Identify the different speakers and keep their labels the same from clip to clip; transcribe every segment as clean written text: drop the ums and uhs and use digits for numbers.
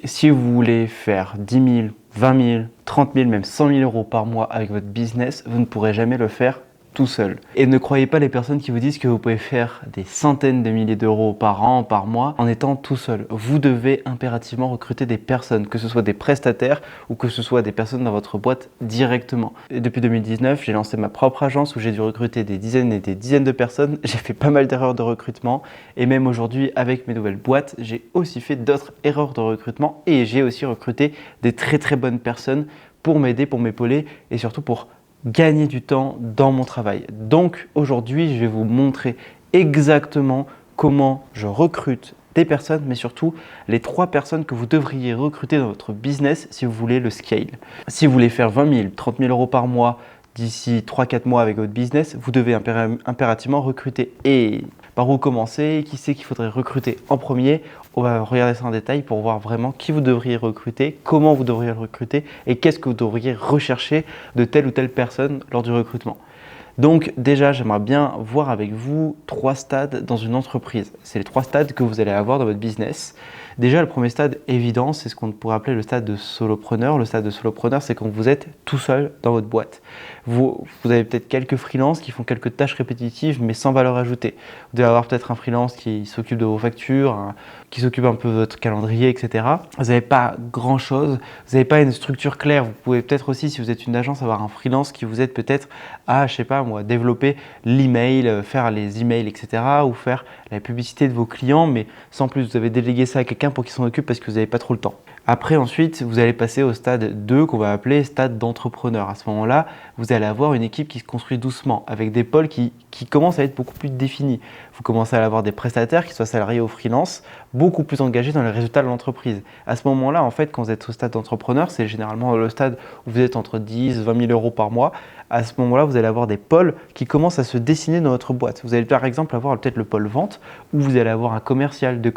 Speaker 1: Si vous voulez faire 10 000, 20 000, 30 000, même 100 000 euros par mois avec votre business, vous ne pourrez jamais le faire tout seul. Et ne croyez pas les personnes qui vous disent que vous pouvez faire des centaines de milliers d'euros par an, par mois, en étant tout seul. Vous devez impérativement recruter des personnes, que ce soit des prestataires ou que ce soit des personnes dans votre boîte directement. Et depuis 2019, j'ai lancé ma propre agence où j'ai dû recruter des dizaines et des dizaines de personnes. J'ai fait pas mal d'erreurs de recrutement et même aujourd'hui, avec mes nouvelles boîtes, j'ai aussi fait d'autres erreurs de recrutement et j'ai aussi recruté des très bonnes personnes pour m'aider, pour m'épauler et surtout pour gagner du temps dans mon travail. Donc aujourd'hui, je vais vous montrer exactement comment je recrute des personnes, mais surtout les 3 personnes que vous devriez recruter dans votre business si vous voulez le scale. Si vous voulez faire 20 000, 30 000 euros par mois d'ici 3-4 mois avec votre business, vous devez impérativement recruter. Et par où commencer? Qui c'est qu'il faudrait recruter en premier? On va regarder ça en détail pour voir vraiment qui vous devriez recruter, comment vous devriez le recruter et qu'est-ce que vous devriez rechercher de telle ou telle personne lors du recrutement. Donc déjà, j'aimerais bien voir avec vous 3 stades dans une entreprise. C'est les 3 stades que vous allez avoir dans votre business. Déjà, le premier stade évident, c'est ce qu'on pourrait appeler le stade de solopreneur. Le stade de solopreneur, c'est quand vous êtes tout seul dans votre boîte. Vous avez peut-être quelques freelances qui font quelques tâches répétitives mais sans valeur ajoutée. Vous devez avoir peut-être un freelance qui s'occupe de vos factures, qui s'occupe un peu de votre calendrier, etc. Vous n'avez pas grand-chose, vous n'avez pas une structure claire. Vous pouvez peut-être aussi, si vous êtes une agence, avoir un freelance qui vous aide peut-être à, je sais pas moi, développer l'email, faire les emails, etc. ou faire la publicité de vos clients, mais sans plus. Vous avez délégué ça à quelqu'un pour qu'il s'en occupe parce que vous n'avez pas trop le temps. Après, ensuite, vous allez passer au stade 2 qu'on va appeler stade d'entrepreneur. À ce moment-là, vous allez avoir une équipe qui se construit doucement avec des pôles qui commencent à être beaucoup plus définis. Vous commencez à avoir des prestataires qui soient salariés ou freelance, beaucoup plus engagés dans les résultats de l'entreprise. À ce moment-là, en fait, quand vous êtes au stade d'entrepreneur, c'est généralement le stade où vous êtes entre 10 et 20 000 euros par mois. À ce moment-là, vous allez avoir des pôles qui commencent à se dessiner dans votre boîte. Vous allez par exemple avoir peut-être le pôle vente où vous allez avoir un commercial, des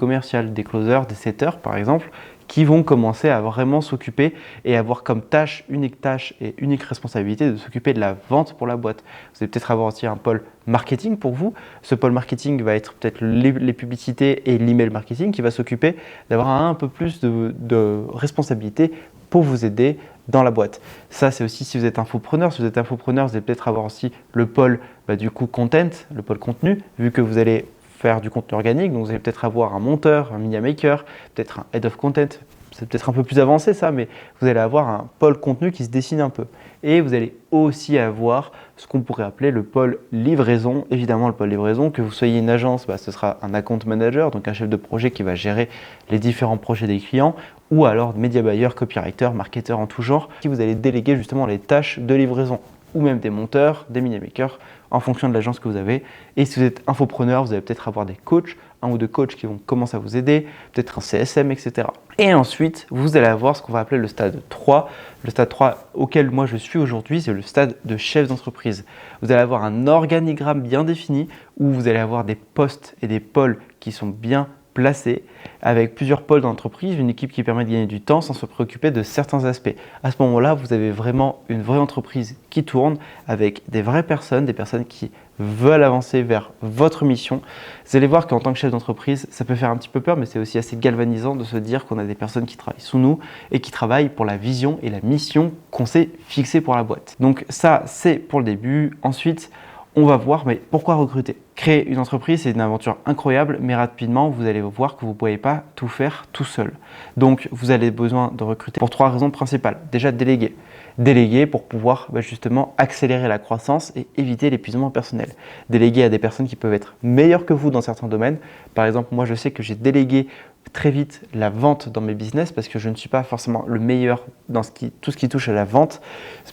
Speaker 1: closers, des setters par exemple, qui vont commencer à vraiment s'occuper et avoir comme tâche et unique responsabilité de s'occuper de la vente pour la boîte. Vous allez peut-être avoir aussi un pôle marketing pour vous. Ce pôle marketing va être peut-être les publicités et l'email marketing qui va s'occuper d'avoir un peu plus de responsabilité pour vous aider dans la boîte. Ça, c'est aussi si vous êtes infopreneur. Si vous êtes infopreneur, vous allez peut-être avoir aussi le pôle du coup content, le pôle contenu, vu que vous allez faire du contenu organique, donc vous allez peut-être avoir un monteur, un media maker, peut-être un head of content, c'est peut-être un peu plus avancé ça, mais vous allez avoir un pôle contenu qui se dessine un peu. Et vous allez aussi avoir ce qu'on pourrait appeler le pôle livraison. Évidemment, le pôle livraison, que vous soyez une agence, ce sera un account manager, donc un chef de projet qui va gérer les différents projets des clients, ou alors media buyer, copywriter, marketeur en tout genre, qui vous allez déléguer justement les tâches de livraison, ou même des monteurs, des media makers, en fonction de l'agence que vous avez. Et si vous êtes infopreneur, vous allez peut-être avoir des coachs, 1 ou 2 coachs qui vont commencer à vous aider, peut-être un CSM, etc. Et ensuite, vous allez avoir ce qu'on va appeler le stade 3. Le stade 3 auquel moi je suis aujourd'hui, c'est le stade de chef d'entreprise. Vous allez avoir un organigramme bien défini où vous allez avoir des postes et des pôles qui sont bien placés avec plusieurs pôles d'entreprise, une équipe qui permet de gagner du temps sans se préoccuper de certains aspects. À ce moment-là, vous avez vraiment une vraie entreprise qui tourne avec des vraies personnes, des personnes qui veulent avancer vers votre mission. Vous allez voir qu'en tant que chef d'entreprise, ça peut faire un petit peu peur, mais c'est aussi assez galvanisant de se dire qu'on a des personnes qui travaillent sous nous et qui travaillent pour la vision et la mission qu'on s'est fixée pour la boîte. Donc ça, c'est pour le début. Ensuite, on va voir, mais pourquoi recruter? Créer une entreprise, c'est une aventure incroyable, mais rapidement, vous allez voir que vous ne pouvez pas tout faire tout seul. Donc, vous avez besoin de recruter pour 3 raisons principales. Déjà, déléguer. Déléguer pour pouvoir justement accélérer la croissance et éviter l'épuisement personnel. Déléguer à des personnes qui peuvent être meilleures que vous dans certains domaines. Par exemple, moi, je sais que j'ai délégué très vite la vente dans mes business parce que je ne suis pas forcément le meilleur dans tout ce qui touche à la vente.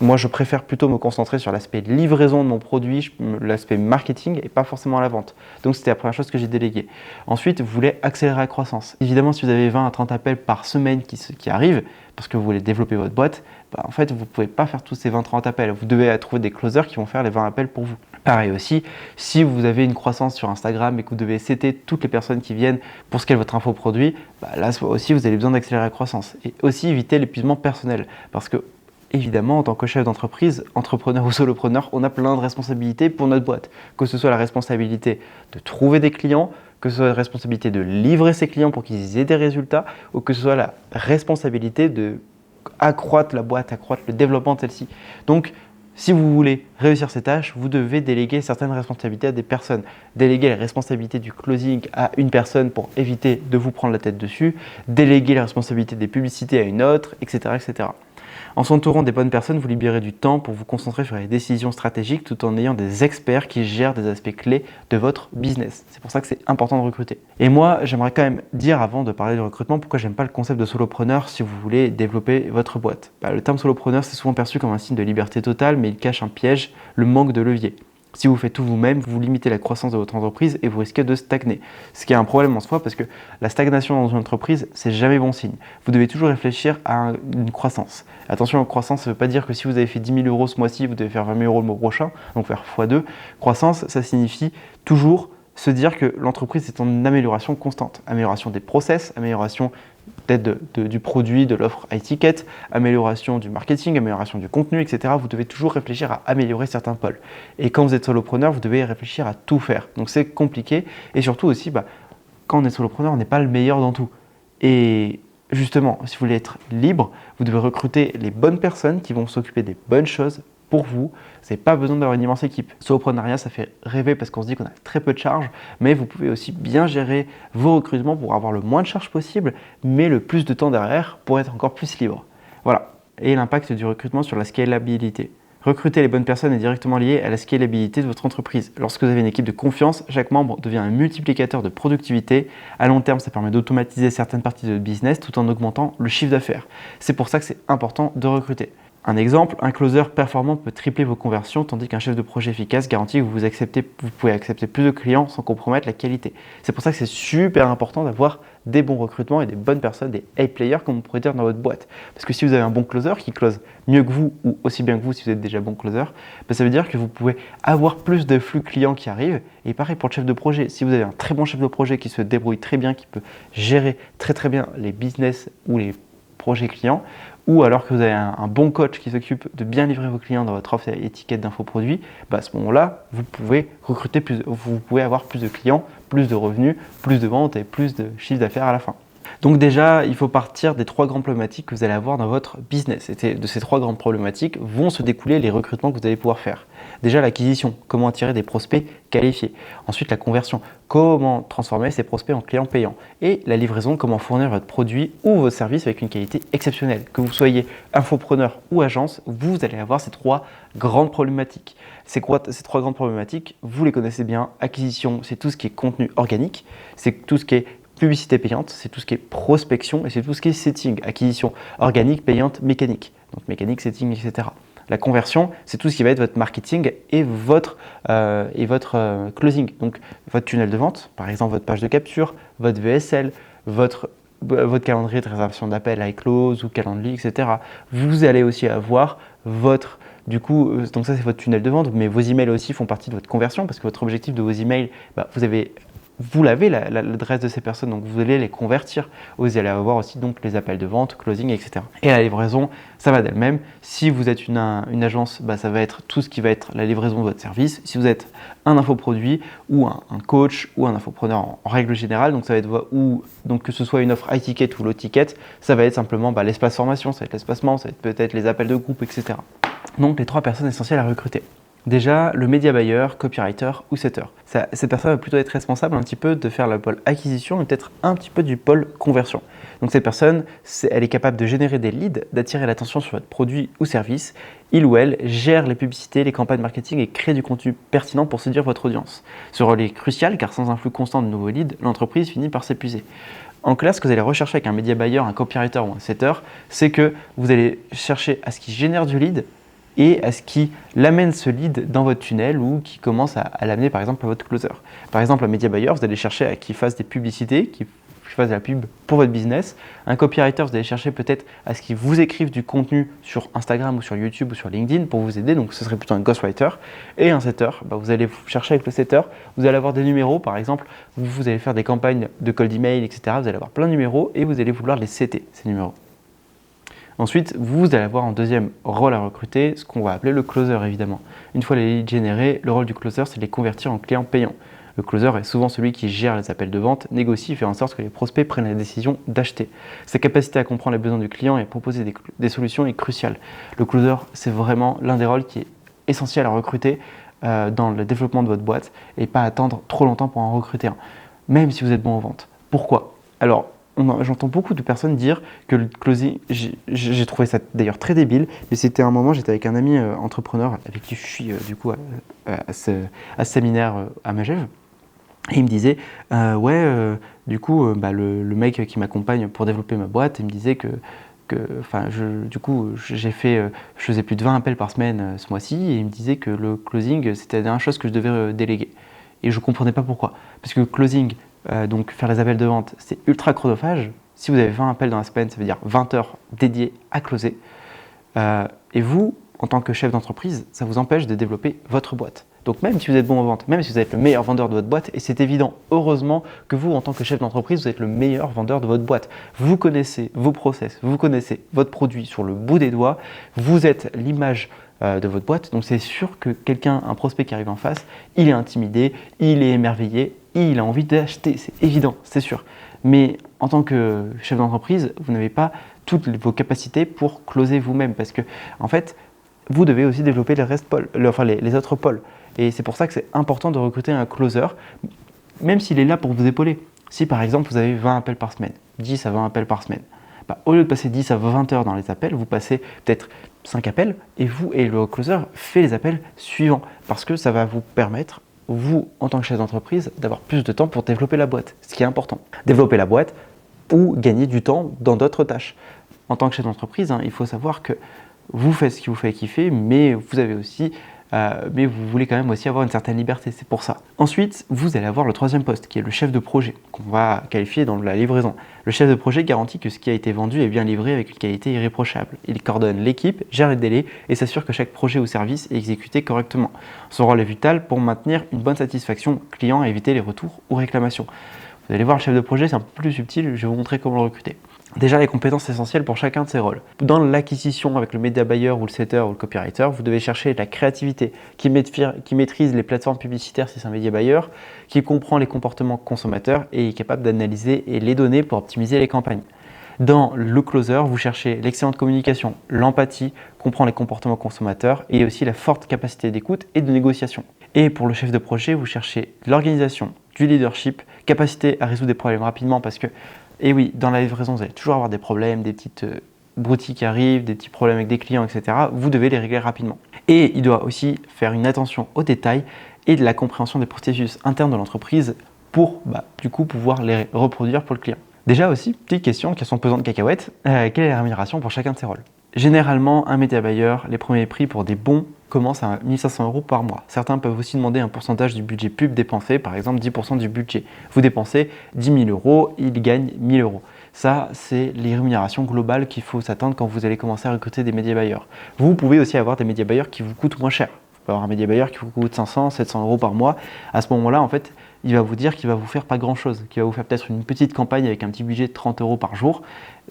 Speaker 1: Moi, je préfère plutôt me concentrer sur l'aspect livraison de mon produit, l'aspect marketing et pas forcément la vente. Donc, c'était la première chose que j'ai déléguée. Ensuite, vous voulez accélérer la croissance. Évidemment, si vous avez 20 à 30 appels par semaine qui arrivent parce que vous voulez développer votre boîte, en fait, vous ne pouvez pas faire tous ces 20-30 appels. Vous devez trouver des closers qui vont faire les 20 appels pour vous. Pareil aussi, si vous avez une croissance sur Instagram et que vous devez citer toutes les personnes qui viennent pour ce qu'est votre infoproduit, là aussi, vous avez besoin d'accélérer la croissance. Et aussi éviter l'épuisement personnel. Parce que évidemment, en tant que chef d'entreprise, entrepreneur ou solopreneur, on a plein de responsabilités pour notre boîte. Que ce soit la responsabilité de trouver des clients, que ce soit la responsabilité de livrer ses clients pour qu'ils aient des résultats, ou que ce soit la responsabilité de accroître la boîte, accroître le développement de celle-ci. Donc, si vous voulez réussir ces tâches, vous devez déléguer certaines responsabilités à des personnes. Déléguer les responsabilités du closing à une personne pour éviter de vous prendre la tête dessus. Déléguer les responsabilités des publicités à une autre, etc. etc. En s'entourant des bonnes personnes, vous libérez du temps pour vous concentrer sur les décisions stratégiques tout en ayant des experts qui gèrent des aspects clés de votre business. C'est pour ça que c'est important de recruter. Et moi, j'aimerais quand même dire avant de parler du recrutement pourquoi j'aime pas le concept de solopreneur si vous voulez développer votre boîte. Le terme solopreneur, c'est souvent perçu comme un signe de liberté totale, mais il cache un piège, le manque de levier. Si vous faites tout vous-même, vous limitez la croissance de votre entreprise et vous risquez de stagner. Ce qui est un problème en soi parce que la stagnation dans une entreprise, c'est jamais bon signe. Vous devez toujours réfléchir à une croissance. Attention, la croissance, ça ne veut pas dire que si vous avez fait 10 000 euros ce mois-ci, vous devez faire 20 000 euros le mois prochain, donc faire x2. Croissance, ça signifie toujours se dire que l'entreprise est en amélioration constante. Amélioration des process, amélioration peut-être du produit, de l'offre high ticket, amélioration du marketing, amélioration du contenu, etc. Vous devez toujours réfléchir à améliorer certains pôles. Et quand vous êtes solopreneur, vous devez réfléchir à tout faire. Donc c'est compliqué. Et surtout aussi, quand on est solopreneur, on n'est pas le meilleur dans tout. Et justement, si vous voulez être libre, vous devez recruter les bonnes personnes qui vont s'occuper des bonnes choses pour vous. Vous n'avez pas besoin d'avoir une immense équipe. Soloprenariat, ça fait rêver parce qu'on se dit qu'on a très peu de charges, mais vous pouvez aussi bien gérer vos recrutements pour avoir le moins de charges possible, mais le plus de temps derrière pour être encore plus libre. Voilà. Et l'impact du recrutement sur la scalabilité. Recruter les bonnes personnes est directement lié à la scalabilité de votre entreprise. Lorsque vous avez une équipe de confiance, chaque membre devient un multiplicateur de productivité. À long terme, ça permet d'automatiser certaines parties de votre business tout en augmentant le chiffre d'affaires. C'est pour ça que c'est important de recruter. Un exemple, un closer performant peut tripler vos conversions, tandis qu'un chef de projet efficace garantit que vous pouvez accepter plus de clients sans compromettre la qualité. C'est pour ça que c'est super important d'avoir des bons recrutements et des bonnes personnes, des A-players comme on pourrait dire dans votre boîte. Parce que si vous avez un bon closer qui close mieux que vous ou aussi bien que vous si vous êtes déjà bon closer, ça veut dire que vous pouvez avoir plus de flux clients qui arrivent. Et pareil pour le chef de projet, si vous avez un très bon chef de projet qui se débrouille très bien, qui peut gérer très bien les business ou les projets clients, ou alors que vous avez un bon coach qui s'occupe de bien livrer vos clients dans votre offre et étiquette d'infoproduits, à ce moment-là, vous pouvez recruter vous pouvez avoir plus de clients, plus de revenus, plus de ventes et plus de chiffre d'affaires à la fin. Donc déjà, il faut partir des 3 grandes problématiques que vous allez avoir dans votre business. Et de ces 3 grandes problématiques vont se découler les recrutements que vous allez pouvoir faire. Déjà, l'acquisition, comment attirer des prospects qualifiés. Ensuite, la conversion, comment transformer ces prospects en clients payants. Et la livraison, comment fournir votre produit ou vos services avec une qualité exceptionnelle. Que vous soyez infopreneur ou agence, vous allez avoir ces 3 grandes problématiques. C'est quoi ces 3 grandes problématiques? Vous les connaissez bien. Acquisition, c'est tout ce qui est contenu organique, c'est tout ce qui est publicité payante, c'est tout ce qui est prospection et c'est tout ce qui est setting, acquisition organique, payante, mécanique. Donc mécanique, setting, etc. La conversion, c'est tout ce qui va être votre marketing et votre closing. Donc votre tunnel de vente, par exemple votre page de capture, votre VSL, votre calendrier de réservation d'appel iClose ou Calendly, etc. Vous allez aussi avoir votre donc ça c'est votre tunnel de vente, mais vos emails aussi font partie de votre conversion parce que votre objectif de vos emails, vous l'avez l'adresse de ces personnes, donc vous allez les convertir. Vous allez avoir aussi donc les appels de vente, closing, etc. Et la livraison, ça va d'elle-même. Si vous êtes une agence, ça va être tout ce qui va être la livraison de votre service. Si vous êtes un infoproduit ou un coach ou un infopreneur en règle générale, donc ça va être donc que ce soit une offre high ticket ou low ticket, ça va être simplement l'espace formation, ça va être l'espacement, ça va être peut-être les appels de groupe, etc. Donc les 3 personnes essentielles à recruter. Déjà, le média buyer, copywriter ou setter. Cette personne va plutôt être responsable un petit peu de faire le pôle acquisition et peut-être un petit peu du pôle conversion. Donc cette personne, elle est capable de générer des leads, d'attirer l'attention sur votre produit ou service. Il ou elle gère les publicités, les campagnes marketing et crée du contenu pertinent pour séduire votre audience. Ce rôle est crucial car sans un flux constant de nouveaux leads, l'entreprise finit par s'épuiser. En clair, ce que vous allez rechercher avec un média buyer, un copywriter ou un setter, c'est que vous allez chercher à ce qu'il génère du lead et à ce qui l'amène ce lead dans votre tunnel ou qui commence à l'amener par exemple à votre closer. Par exemple, un media buyer, vous allez chercher à qu'il fasse des publicités, qu'il fasse de la pub pour votre business. Un copywriter, vous allez chercher peut-être à ce qu'il vous écrive du contenu sur Instagram ou sur YouTube ou sur LinkedIn pour vous aider, donc ce serait plutôt un ghostwriter. Et un setter, vous allez chercher avec le setter, vous allez avoir des numéros, par exemple, vous allez faire des campagnes de cold email, etc. Vous allez avoir plein de numéros et vous allez vouloir les setter, ces numéros. Ensuite, vous allez avoir en deuxième rôle à recruter ce qu'on va appeler le closer évidemment. Une fois les leads générés, le rôle du closer c'est de les convertir en clients payants. Le closer est souvent celui qui gère les appels de vente, négocie et fait en sorte que les prospects prennent la décision d'acheter. Sa capacité à comprendre les besoins du client et à proposer des solutions est cruciale. Le closer, c'est vraiment l'un des rôles qui est essentiel à recruter dans le développement de votre boîte et pas attendre trop longtemps pour en recruter un, même si vous êtes bon en vente. Pourquoi? Alors, j'entends beaucoup de personnes dire que le closing, j'ai trouvé ça d'ailleurs très débile, mais c'était un moment, j'étais avec un ami entrepreneur avec qui je suis du coup à ce séminaire à Megève. Et il me disait, du coup, le mec qui m'accompagne pour développer ma boîte, il me disait je faisais plus de 20 appels par semaine ce mois-ci, et il me disait que le closing, c'était la dernière chose que je devais déléguer. Et je ne comprenais pas pourquoi. Parce que le closing, donc faire les appels de vente, c'est ultra chronophage. Si vous avez 20 appels dans la semaine, ça veut dire 20 heures dédiées à closer. Et vous, en tant que chef d'entreprise, ça vous empêche de développer votre boîte. Donc même si vous êtes bon en vente, même si vous êtes le meilleur vendeur de votre boîte, et c'est évident, heureusement que vous, en tant que chef d'entreprise, vous êtes le meilleur vendeur de votre boîte. Vous connaissez vos process, vous connaissez votre produit sur le bout des doigts, vous êtes l'image de votre boîte, donc c'est sûr que un prospect qui arrive en face, il est intimidé, il est émerveillé, il a envie d'acheter, c'est évident, c'est sûr. Mais en tant que chef d'entreprise, vous n'avez pas toutes vos capacités pour closer vous-même, parce que en fait, vous devez aussi développer les autres pôles. Et c'est pour ça que c'est important de recruter un closer, même s'il est là pour vous épauler. Si par exemple vous avez 20 appels par semaine, 10 à 20 appels par semaine, au lieu de passer 10 à 20 heures dans les appels, vous passez peut-être 5 appels et le closer fait les appels suivants. Parce que ça va vous permettre, vous en tant que chef d'entreprise, d'avoir plus de temps pour développer la boîte, ce qui est important. Développer la boîte ou gagner du temps dans d'autres tâches. En tant que chef d'entreprise, il faut savoir que vous faites ce qui vous fait kiffer, mais vous voulez quand même aussi avoir une certaine liberté, c'est pour ça. Ensuite, vous allez avoir le troisième poste, qui est le chef de projet, qu'on va qualifier dans la livraison. Le chef de projet garantit que ce qui a été vendu est bien livré avec une qualité irréprochable. Il coordonne l'équipe, gère les délais et s'assure que chaque projet ou service est exécuté correctement. Son rôle est vital pour maintenir une bonne satisfaction client et éviter les retours ou réclamations. Vous allez voir, le chef de projet, c'est un peu plus subtil, je vais vous montrer comment le recruter. Déjà, les compétences essentielles pour chacun de ces rôles. Dans l'acquisition avec le média buyer ou le setter ou le copywriter, vous devez chercher la créativité, qui maîtrise les plateformes publicitaires si c'est un média buyer, qui comprend les comportements consommateurs et est capable d'analyser les données pour optimiser les campagnes. Dans le closer, vous cherchez l'excellente communication, l'empathie, comprend les comportements consommateurs et aussi la forte capacité d'écoute et de négociation. Et pour le chef de projet, vous cherchez l'organisation, du leadership, capacité à résoudre des problèmes rapidement parce que et oui, dans la livraison, vous allez toujours avoir des problèmes, des petites broutilles qui arrivent, des petits problèmes avec des clients, etc. Vous devez les régler rapidement. Et il doit aussi faire une attention aux détails et de la compréhension des processus internes de l'entreprise pour du coup pouvoir les reproduire pour le client. Déjà aussi, petite question qui sont pesantes de cacahuètes, quelle est la rémunération pour chacun de ces rôles? Généralement, un média buyer, les premiers prix pour des bons commencent à 1 500 € par mois. Certains peuvent aussi demander un pourcentage du budget pub dépensé, par exemple 10% du budget. Vous dépensez 10 000 €, ils gagnent 1 000 €. Ça, c'est les rémunérations globales qu'il faut s'attendre quand vous allez commencer à recruter des média buyers. Vous pouvez aussi avoir des média buyers qui vous coûtent moins cher. Vous pouvez avoir un média buyer qui vous coûte 500, 700 € par mois. À ce moment-là, en fait, il va vous dire qu'il va vous faire pas grand-chose, qu'il va vous faire peut-être une petite campagne avec un petit budget de 30 € par jour.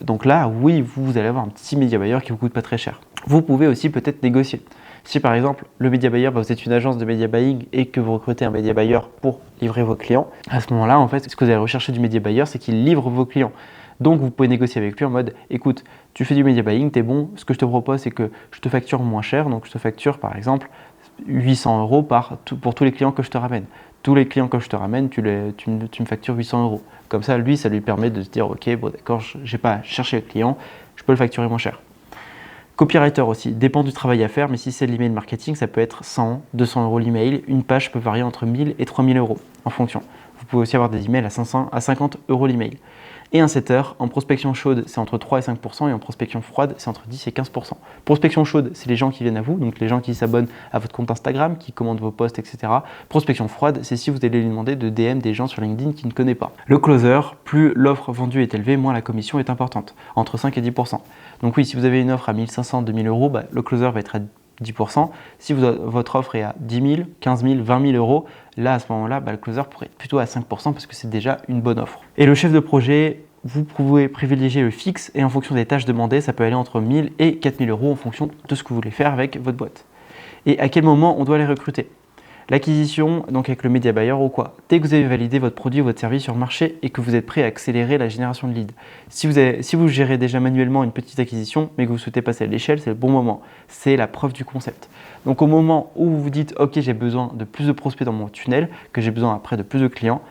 Speaker 1: Donc là, oui, vous allez avoir un petit média buyer qui vous coûte pas très cher. Vous pouvez aussi peut-être négocier. Si par exemple, le média buyer, vous êtes une agence de média buying et que vous recrutez un média buyer pour livrer vos clients, à ce moment-là, en fait, ce que vous allez rechercher du média buyer, c'est qu'il livre vos clients. Donc vous pouvez négocier avec lui en mode, écoute, tu fais du média buying, t'es bon, ce que je te propose, c'est que je te facture moins cher, donc je te facture par exemple 800 € pour tous les clients que je te ramène. Tous les clients que je te ramène, tu me factures 800 €. Comme ça, lui, ça lui permet de se dire, ok, bon d'accord, je n'ai pas à chercher le client, je peux le facturer moins cher. Copywriter aussi, dépend du travail à faire, mais si c'est de l'email marketing, ça peut être 100, 200 € l'email. Une page peut varier entre 1000 et 3000 € en fonction. Vous pouvez aussi avoir des emails à 500 à 50 € l'email. Et un setter, en prospection chaude, c'est entre 3 et 5%, et en prospection froide, c'est entre 10 et 15%. Prospection chaude, c'est les gens qui viennent à vous, donc les gens qui s'abonnent à votre compte Instagram, qui commandent vos posts, etc. Prospection froide, c'est si vous allez lui demander de DM des gens sur LinkedIn qui ne connaissent pas. Le closer, plus l'offre vendue est élevée, moins la commission est importante, entre 5 et 10%. Donc oui, si vous avez une offre à 1500, 2000 €, le closer va être à 10%. Si votre offre est à 10 000, 15 000, 20 000 €, là à ce moment-là, le closer pourrait être plutôt à 5% parce que c'est déjà une bonne offre. Et le chef de projet, vous pouvez privilégier le fixe et en fonction des tâches demandées, ça peut aller entre 1000 et 4000 euros en fonction de ce que vous voulez faire avec votre boîte. Et à quel moment on doit les recruter? L'acquisition, donc avec le média buyer ou quoi? Dès que vous avez validé votre produit ou votre service sur le marché et que vous êtes prêt à accélérer la génération de leads. Si vous gérez déjà manuellement une petite acquisition, mais que vous souhaitez passer à l'échelle, c'est le bon moment. C'est la preuve du concept. Donc au moment où vous vous dites, ok, j'ai besoin de plus de prospects dans mon tunnel, que j'ai besoin après de plus de clients,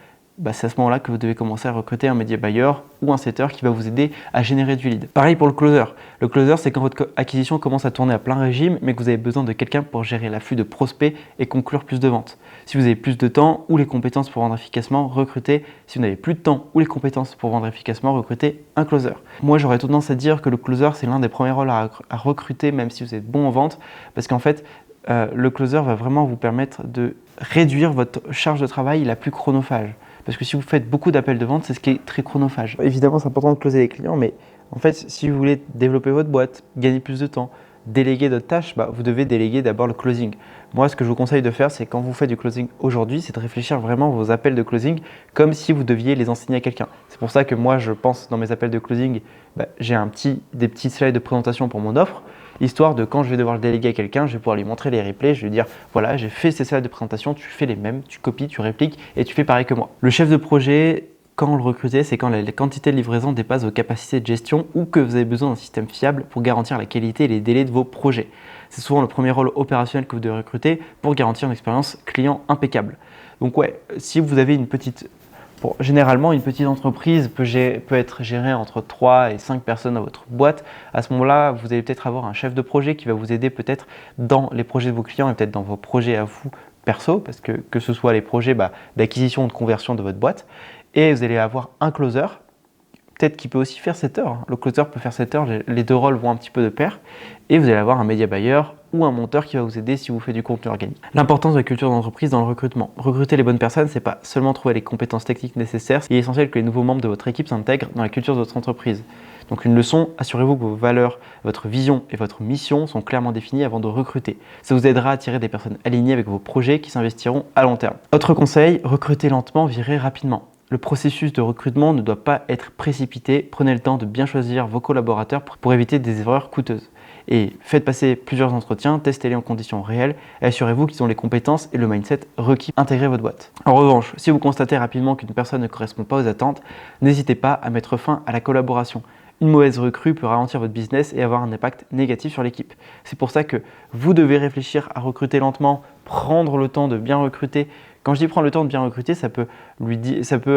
Speaker 1: c'est à ce moment-là que vous devez commencer à recruter un media buyer ou un setter qui va vous aider à générer du lead. Pareil pour le closer. Le closer, c'est quand votre acquisition commence à tourner à plein régime, mais que vous avez besoin de quelqu'un pour gérer l'afflux de prospects et conclure plus de ventes. Si vous avez plus de temps ou les compétences pour vendre efficacement, recrutez. Si vous n'avez plus de temps ou les compétences pour vendre efficacement, recrutez un closer. Moi, j'aurais tendance à dire que le closer, c'est l'un des premiers rôles à recruter, même si vous êtes bon en vente, parce qu'en fait, le closer va vraiment vous permettre de réduire votre charge de travail la plus chronophage. Parce que si vous faites beaucoup d'appels de vente, c'est ce qui est très chronophage. Évidemment, c'est important de closer les clients, mais en fait, si vous voulez développer votre boîte, gagner plus de temps, déléguer d'autres tâches, vous devez déléguer d'abord le closing. Moi, ce que je vous conseille de faire, c'est quand vous faites du closing aujourd'hui, c'est de réfléchir vraiment vos appels de closing comme si vous deviez les enseigner à quelqu'un. C'est pour ça que moi, je pense dans mes appels de closing, j'ai des petits slides de présentation pour mon offre, histoire de quand je vais devoir le déléguer à quelqu'un, je vais pouvoir lui montrer les replays, je vais lui dire voilà, j'ai fait ces slides de présentation, tu fais les mêmes, tu copies, tu répliques et tu fais pareil que moi. Le chef de projet, quand le recrutez, c'est quand la quantité de livraison dépasse vos capacités de gestion ou que vous avez besoin d'un système fiable pour garantir la qualité et les délais de vos projets. C'est souvent le premier rôle opérationnel que vous devez recruter pour garantir une expérience client impeccable. Donc ouais, si vous avez généralement, une petite entreprise peut être gérée entre 3 et 5 personnes dans votre boîte. À ce moment-là, vous allez peut-être avoir un chef de projet qui va vous aider peut-être dans les projets de vos clients et peut-être dans vos projets à vous perso, parce que ce soit les projets d'acquisition ou de conversion de votre boîte. Et vous allez avoir un closer, peut-être qui peut aussi faire setter. Le closer peut faire setter, les deux rôles vont un petit peu de pair. Et vous allez avoir un media buyer ou un monteur qui va vous aider si vous faites du contenu organique. L'importance de la culture d'entreprise dans le recrutement. Recruter les bonnes personnes, c'est pas seulement trouver les compétences techniques nécessaires, il est essentiel que les nouveaux membres de votre équipe s'intègrent dans la culture de votre entreprise. Donc une leçon, assurez-vous que vos valeurs, votre vision et votre mission sont clairement définies avant de recruter. Ça vous aidera à attirer des personnes alignées avec vos projets qui s'investiront à long terme. Autre conseil, recrutez lentement, virez rapidement. Le processus de recrutement ne doit pas être précipité. Prenez le temps de bien choisir vos collaborateurs pour éviter des erreurs coûteuses. Et faites passer plusieurs entretiens, testez-les en conditions réelles et assurez-vous qu'ils ont les compétences et le mindset requis pour intégrer votre boîte. En revanche, si vous constatez rapidement qu'une personne ne correspond pas aux attentes, n'hésitez pas à mettre fin à la collaboration. Une mauvaise recrue peut ralentir votre business et avoir un impact négatif sur l'équipe. C'est pour ça que vous devez réfléchir à recruter lentement, prendre le temps de bien recruter. Quand je dis prendre le temps de bien recruter, ça peut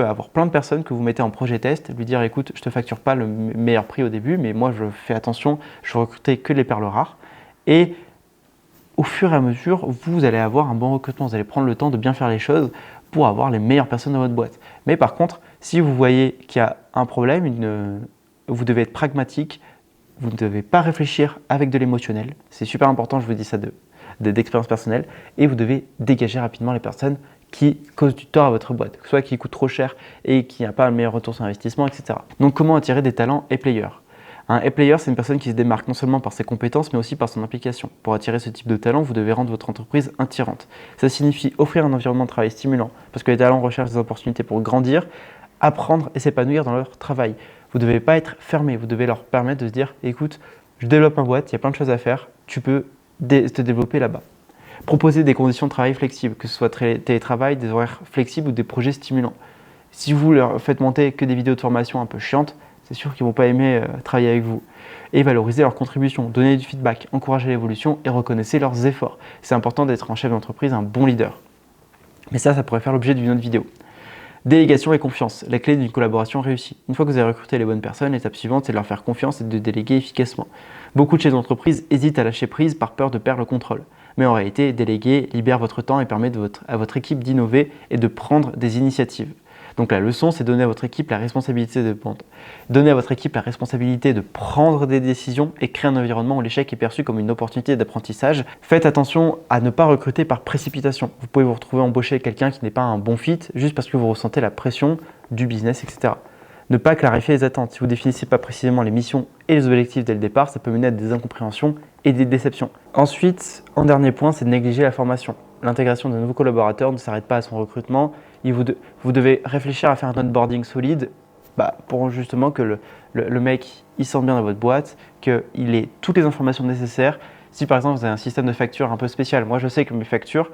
Speaker 1: avoir plein de personnes que vous mettez en projet test, lui dire écoute, je te facture pas le meilleur prix au début, mais moi je fais attention, je recrute que les perles rares. Et au fur et à mesure, vous allez avoir un bon recrutement, vous allez prendre le temps de bien faire les choses pour avoir les meilleures personnes dans votre boîte. Mais par contre, si vous voyez qu'il y a un problème, vous devez être pragmatique, vous ne devez pas réfléchir avec de l'émotionnel. C'est super important, je vous dis ça d'expérience personnelle. Et vous devez dégager rapidement les personnes qui causent du tort à votre boîte, soit qui coûtent trop cher et qui n'a pas un meilleur retour sur investissement, etc. Donc comment attirer des talents A-players? Un A-player, c'est une personne qui se démarque non seulement par ses compétences, mais aussi par son implication. Pour attirer ce type de talent, vous devez rendre votre entreprise attirante. Ça signifie offrir un environnement de travail stimulant, parce que les talents recherchent des opportunités pour grandir, apprendre et s'épanouir dans leur travail. Vous ne devez pas être fermé, vous devez leur permettre de se dire écoute, je développe ma boîte, il y a plein de choses à faire, tu peux te développer là-bas. Proposer des conditions de travail flexibles, que ce soit télétravail, des horaires flexibles ou des projets stimulants. Si vous leur faites monter que des vidéos de formation un peu chiantes, c'est sûr qu'ils ne vont pas aimer travailler avec vous. Et valoriser leurs contributions, donner du feedback, encourager l'évolution et reconnaissez leurs efforts. C'est important d'être un chef d'entreprise, un bon leader. Mais ça pourrait faire l'objet d'une autre vidéo. Délégation et confiance, la clé d'une collaboration réussie. Une fois que vous avez recruté les bonnes personnes, l'étape suivante, c'est de leur faire confiance et de déléguer efficacement. Beaucoup de chefs d'entreprise hésitent à lâcher prise par peur de perdre le contrôle. Mais en réalité, déléguer libère votre temps et permet à votre équipe d'innover et de prendre des initiatives. Donc la leçon, c'est donner à votre équipe la responsabilité de prendre des décisions et créer un environnement où l'échec est perçu comme une opportunité d'apprentissage. Faites attention à ne pas recruter par précipitation. Vous pouvez vous retrouver embaucher quelqu'un qui n'est pas un bon fit juste parce que vous ressentez la pression du business, etc. Ne pas clarifier les attentes. Si vous ne définissez pas précisément les missions et les objectifs dès le départ, ça peut mener à des incompréhensions et des déceptions. Ensuite, en dernier point, c'est de négliger la formation. L'intégration de nouveaux collaborateurs ne s'arrête pas à son recrutement. Vous devez réfléchir à faire un onboarding solide pour justement que le mec il sente bien dans votre boîte, qu'il ait toutes les informations nécessaires. Si par exemple vous avez un système de facture un peu spécial, moi je sais que mes factures,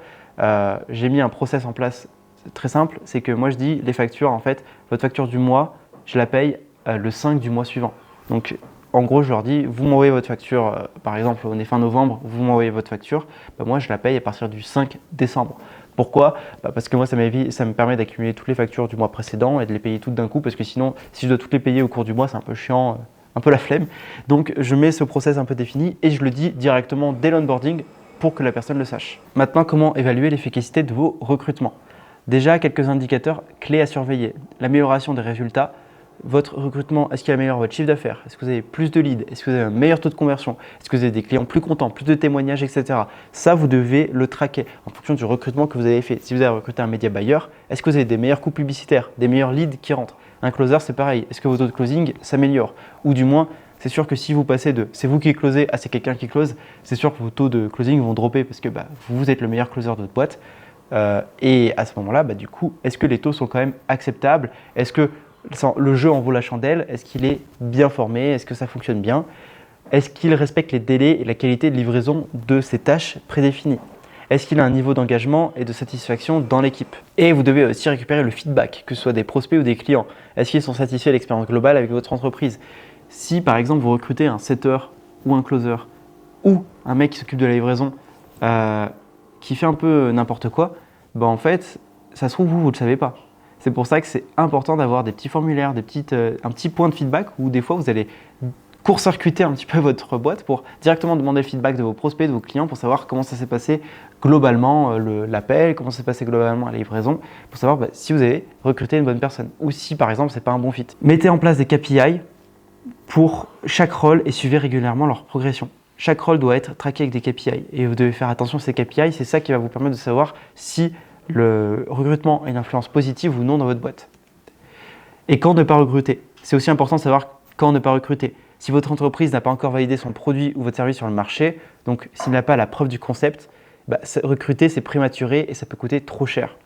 Speaker 1: j'ai mis un process en place très simple, c'est que moi je dis les factures, en fait, votre facture du mois, je la paye le 5 du mois suivant. Donc en gros je leur dis, vous m'envoyez votre facture, par exemple on est fin novembre, vous m'envoyez votre facture, moi je la paye à partir du 5 décembre. Pourquoi? Parce que moi ça me permet d'accumuler toutes les factures du mois précédent et de les payer toutes d'un coup, parce que sinon si je dois toutes les payer au cours du mois c'est un peu chiant, un peu la flemme. Donc je mets ce process un peu défini et je le dis directement dès l'onboarding pour que la personne le sache. Maintenant, comment évaluer l'efficacité de vos recrutements? Déjà, quelques indicateurs clés à surveiller. L'amélioration des résultats. Votre recrutement, est-ce qu'il améliore votre chiffre d'affaires? Est-ce que vous avez plus de leads? Est-ce que vous avez un meilleur taux de conversion? Est-ce que vous avez des clients plus contents, plus de témoignages, etc. Ça, vous devez le traquer en fonction du recrutement que vous avez fait. Si vous avez recruté un média buyer, est-ce que vous avez des meilleurs coûts publicitaires, des meilleurs leads qui rentrent? Un closer, c'est pareil. Est-ce que vos taux de closing s'améliorent? Ou du moins, c'est sûr que si vous passez de c'est vous qui closez à c'est quelqu'un qui close, c'est sûr que vos taux de closing vont dropper parce que vous êtes le meilleur closer de votre boîte. Et à ce moment-là, du coup, est-ce que les taux sont quand même acceptables? Est-ce que le jeu en vaut la chandelle? Est-ce qu'il est bien formé? Est-ce que ça fonctionne bien? Est-ce qu'il respecte les délais et la qualité de livraison de ses tâches prédéfinies? Est-ce qu'il a un niveau d'engagement et de satisfaction dans l'équipe? Et vous devez aussi récupérer le feedback, que ce soit des prospects ou des clients. Est-ce qu'ils sont satisfaits de l'expérience globale avec votre entreprise? Si par exemple vous recrutez un setter ou un closer ou un mec qui s'occupe de la livraison qui fait un peu n'importe quoi, en fait, ça se trouve vous ne le savez pas. C'est pour ça que c'est important d'avoir des petits formulaires, un petit point de feedback où des fois vous allez court-circuiter un petit peu votre boîte pour directement demander le feedback de vos prospects, de vos clients pour savoir comment ça s'est passé globalement l'appel, comment ça s'est passé globalement la livraison, pour savoir si vous avez recruté une bonne personne ou si par exemple c'est pas un bon fit. Mettez en place des KPI pour chaque rôle et suivez régulièrement leur progression. Chaque rôle doit être traqué avec des KPI et vous devez faire attention à ces KPI, c'est ça qui va vous permettre de savoir si le recrutement a une influence positive ou non dans votre boîte. Et quand ne pas recruter? C'est aussi important de savoir quand ne pas recruter. Si votre entreprise n'a pas encore validé son produit ou votre service sur le marché, donc s'il n'a pas la preuve du concept, recruter c'est prématuré et ça peut coûter trop cher.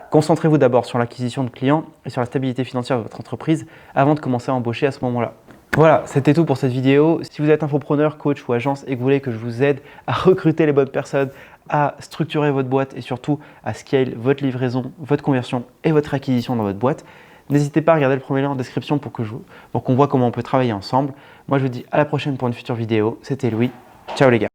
Speaker 1: Concentrez-vous d'abord sur l'acquisition de clients et sur la stabilité financière de votre entreprise avant de commencer à embaucher à ce moment-là. Voilà, c'était tout pour cette vidéo. Si vous êtes infopreneur, coach ou agence et que vous voulez que je vous aide à recruter les bonnes personnes, à structurer votre boîte et surtout à scale votre livraison, votre conversion et votre acquisition dans votre boîte, n'hésitez pas à regarder le premier lien en description pour qu'on voit comment on peut travailler ensemble. Moi, je vous dis à la prochaine pour une future vidéo. C'était Louis. Ciao les gars.